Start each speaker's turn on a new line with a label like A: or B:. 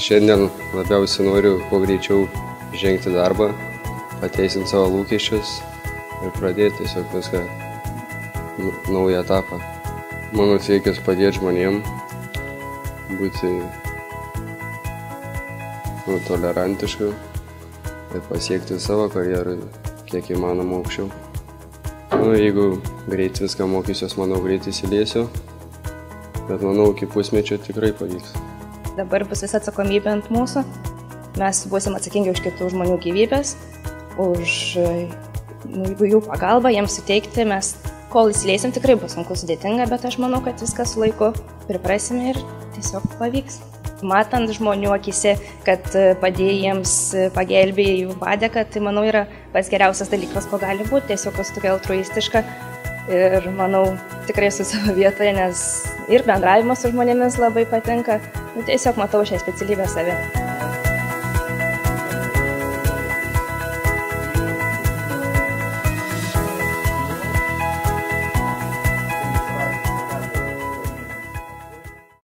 A: Šiandien labiausiai noriu kuo greičiau žengti darbą, pateisinti savo lūkesčius ir pradėti tiesiog viską naują etapą. Mano siekis padėti žmonėm, būti tolerantišku ir pasiekti savo karjerą kiek įmanoma aukščiau. Jeigu greit viską mokysiuos, manau, greit įsiliesiu, bet manau, iki pusmečio tikrai pavyks.
B: Dabar bus visa atsakomybė ant mūsų. Mes būsim atsakingi už kitų žmonių gyvybės, už jų pagalbą, jiems suteikti. Mes, kol įsileisim, tikrai bus sunku, sudėtinga, bet aš manau, kad viskas su laiku priprasime ir tiesiog pavyks. Matant žmonių akise, kad padėjai jiems, pagelbėjai jų padėką, tai manau yra pats geriausias dalykas, ko gali būti. Tiesiog esu tokia altruistiška ir manau tikrai esu savo vietoje, nes ir bendravimas su žmonėmis labai patinka. Tiesiog matau šią specialybę save.